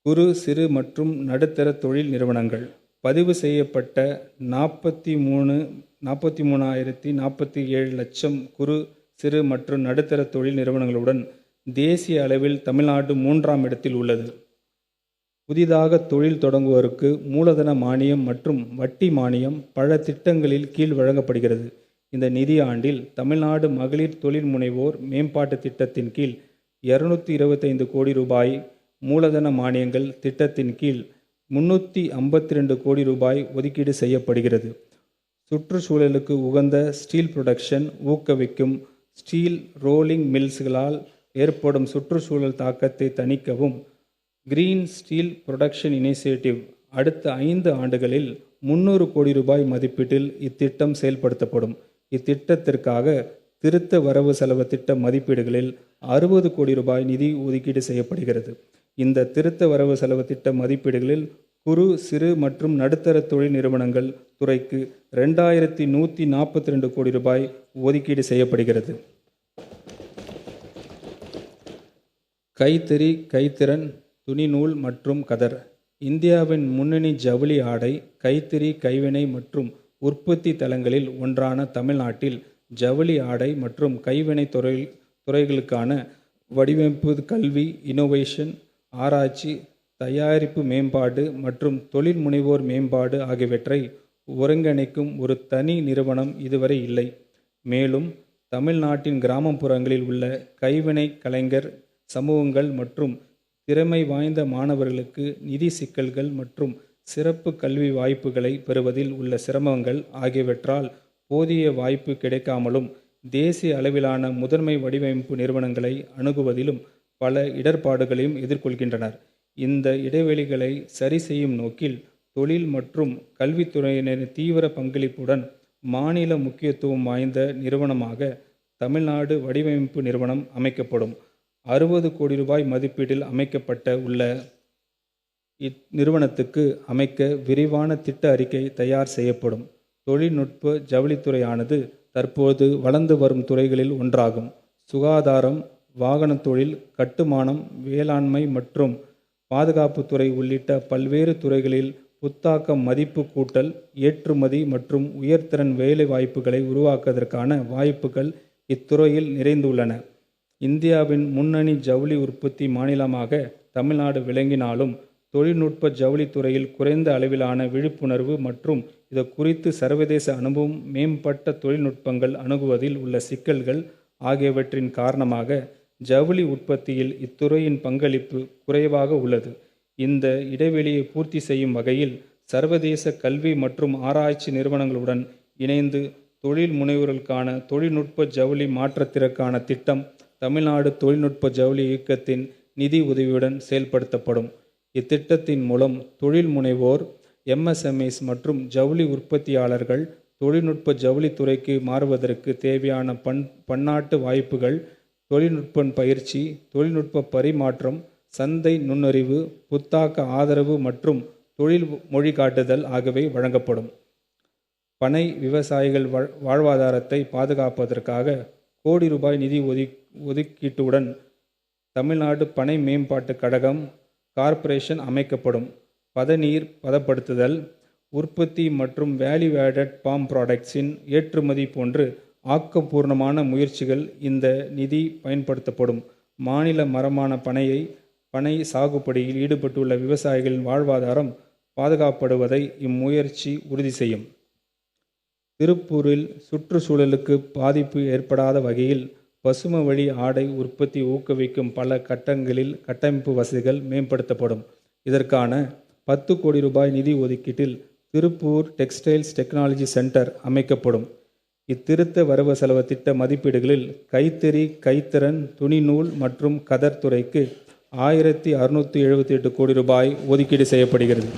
குறு சிறு மற்றும் நடுத்தர தொழில் நிறுவனங்கள். பதிவு செய்யப்பட்ட 43,047 லட்சம் குறு சிறு மற்றும் நடுத்தர தொழில் நிறுவனங்களுடன் தேசிய அளவில் தமிழ்நாடு 3ஆம் இடத்தில் உள்ளது. புதிதாக தொழில் தொடங்குவோருக்கு மூலதன மானியம் மற்றும் வட்டி மானியம் பல திட்டங்களில் கீழ் வழங்கப்படுகிறது. இந்த நிதியாண்டில் தமிழ்நாடு மகளிர் தொழில் முனைவோர் மேம்பாட்டு திட்டத்தின் கீழ் 225 கோடி ரூபாய், மூலதன மானியங்கள் திட்டத்தின் கீழ் 352 கோடி ரூபாய் ஒதுக்கீடு செய்யப்படுகிறது. சுற்றுச்சூழலுக்கு உகந்த ஸ்டீல் புரொடக்ஷன் ஊக்குவிக்கும் ஸ்டீல் ரோலிங் மில்ஸ்களால் ஏற்படும் சுற்றுச்சூழல் தாக்கத்தை தணிக்கவும் கிரீன் ஸ்டீல் புரொடக்ஷன் இனிஷியேட்டிவ் அடுத்த 5 ஆண்டுகளில் 300 கோடி ரூபாய் மதிப்பீட்டில் இத்திட்டம் செயல்படுத்தப்படும். இத்திட்டத்திற்காக திருத்த வரவு செலவு திட்ட மதிப்பீடுகளில் 60 கோடி ரூபாய் நிதி ஒதுக்கீடு செய்யப்படுகிறது. இந்த திருத்த வரவு செலவு திட்ட மதிப்பீடுகளில் குறு சிறு மற்றும் நடுத்தர தொழில் நிறுவனங்கள் துறைக்கு 2142 கோடி ரூபாய் ஒதுக்கீடு செய்யப்படுகிறது. கைத்தறி, கைத்திறன், துணிநூல் மற்றும் கதர். இந்தியாவின் முன்னணி ஜவுளி ஆடை, கைத்தறி, கைவினை மற்றும் உற்பத்தி தலங்களில் ஒன்றான தமிழ்நாட்டில் ஜவுளி ஆடை மற்றும் கைவினை துறைகளுக்கான வடிவமைப்பு, கல்வி, இனோவேஷன், ஆராய்ச்சி, தயாரிப்பு மேம்பாடு மற்றும் தொழில் முனைவோர் மேம்பாடு ஆகியவற்றை ஒருங்கிணைக்கும் ஒரு தனி நிறுவனம் இதுவரை இல்லை. மேலும் தமிழ்நாட்டின் கிராமப்புறங்களில் உள்ள கைவினை கலைஞர் சமூகங்கள் மற்றும் திறமை வாய்ந்த மாணவர்களுக்கு நிதி சிக்கல்கள் மற்றும் சிறப்பு கல்வி வாய்ப்புகளை பெறுவதில் உள்ள சிரமங்கள் ஆகியவற்றால் போதிய வாய்ப்பு கிடைக்காமலும் தேசிய அளவிலான முதன்மை வடிவமைப்பு நிறுவனங்களை அணுகுவதிலும் பல இடர்பாடுகளையும் எதிர்கொள்கின்றனர். இந்த இடைவெளிகளை சரி செய்யும் நோக்கில் தொழில் மற்றும் கல்வித்துறையினரின் தீவிர பங்களிப்புடன் மாநில முக்கியத்துவம் வாய்ந்த நிறுவனமாக தமிழ்நாடு வடிவமைப்பு நிறுவனம் அமைக்கப்படும். 60 கோடி ரூபாய் மதிப்பீட்டில் அமைக்கப்பட்ட உள்ள இந்நிறுவனத்துக்கு அமைக்க விரிவான திட்ட அறிக்கை தயார் செய்யப்படும். தொழில்நுட்ப ஜவுளித்துறையானது தற்போது வளர்ந்து வரும் துறைகளில் ஒன்றாகும். சுகாதாரம், வாகன தொழில், கட்டுமானம், வேளாண்மை மற்றும் பாதுகாப்புத்துறை உள்ளிட்ட பல்வேறு துறைகளில் புத்தாக்க மதிப்பு கூட்டல், ஏற்றுமதி மற்றும் உயர்திறன் வேலை வாய்ப்புகளை உருவாக்குவதற்கான வாய்ப்புகள் இத்துறையில் நிறைந்துள்ளன. இந்தியாவின் முன்னணி ஜவுளி உற்பத்தி மாநிலமாக தமிழ்நாடு விளங்கினாலும் தொழில்நுட்ப ஜவுளித்துறையில் குறைந்த அளவிலான விழிப்புணர்வு மற்றும் இது குறித்து சர்வதேச அனுபவம், மேம்பட்ட தொழில்நுட்பங்கள் அணுகுவதில் உள்ள சிக்கல்கள் ஆகியவற்றின் காரணமாக ஜவுளி உற்பத்தியில் இத்துறையின் பங்களிப்பு குறைவாக உள்ளது. இந்த இடைவெளியை பூர்த்தி செய்யும் வகையில் சர்வதேச கல்வி மற்றும் ஆராய்ச்சி நிறுவனங்களுடன் இணைந்து தொழில் முனைவோர்களுக்கான தொழில்நுட்ப ஜவுளி மாற்றத்திற்கான திட்டம் தமிழ்நாடு தொழில்நுட்ப ஜவுளி இயக்கத்தின் நிதி உதவியுடன் செயல்படுத்தப்படும். இத்திட்டத்தின் மூலம் தொழில் முனைவோர், MSMEs மற்றும் ஜவுளி உற்பத்தியாளர்கள் தொழில்நுட்ப ஜவுளித்துறைக்கு மாறுவதற்கு தேவையான பன்னாட்டு வாய்ப்புகள், தொழில்நுட்ப பயிற்சி, தொழில்நுட்ப பரிமாற்றம், சந்தை நுண்ணறிவு, புத்தாக்க ஆதரவு மற்றும் தொழில் மொழிகாட்டுதல் ஆகியவை வழங்கப்படும். பனை விவசாயிகள் வாழ்வாதாரத்தை பாதுகாப்பதற்காக கோடி ரூபாய் நிதி ஒதுக்கீட்டுடன் தமிழ்நாடு பனை மேம்பாட்டு கழகம் கார்ப்பரேஷன் அமைக்கப்படும். பதநீர் பதப்படுத்துதல், உற்பத்தி மற்றும் வேல்யூ ஆடட் பாம் ப்ராடக்ட்ஸின் ஏற்றுமதி போன்று ஆக்கப்பூர்ணமான முயற்சிகள் இந்த நிதி பயன்படுத்தப்படும். மாநில மரமான பனை சாகுபடியில் ஈடுபட்டுள்ள விவசாயிகளின் வாழ்வாதாரம் பாதுகாக்கப்படுவதை இம்முயற்சி உறுதி செய்யும். திருப்பூரில் சுற்றுச்சூழலுக்கு பாதிப்பு ஏற்படாத வகையில் பசுமை வழி ஆடை உற்பத்தி ஊக்குவிக்கும் பல கட்டங்களில் கட்டமைப்பு வசதிகள் மேம்படுத்தப்படும். இதற்கான 10 கோடி ரூபாய் நிதி ஒதுக்கீட்டில் திருப்பூர் டெக்ஸ்டைல்ஸ் டெக்னாலஜி சென்டர் அமைக்கப்படும். இத்திருத்த வரவு செலவு திட்ட மதிப்பீடுகளில் கைத்தறி, கைத்திறன், துணிநூல் மற்றும் கதர் துறைக்கு 1678 கோடி ரூபாய் ஒதுக்கீடு செய்யப்படுகிறது.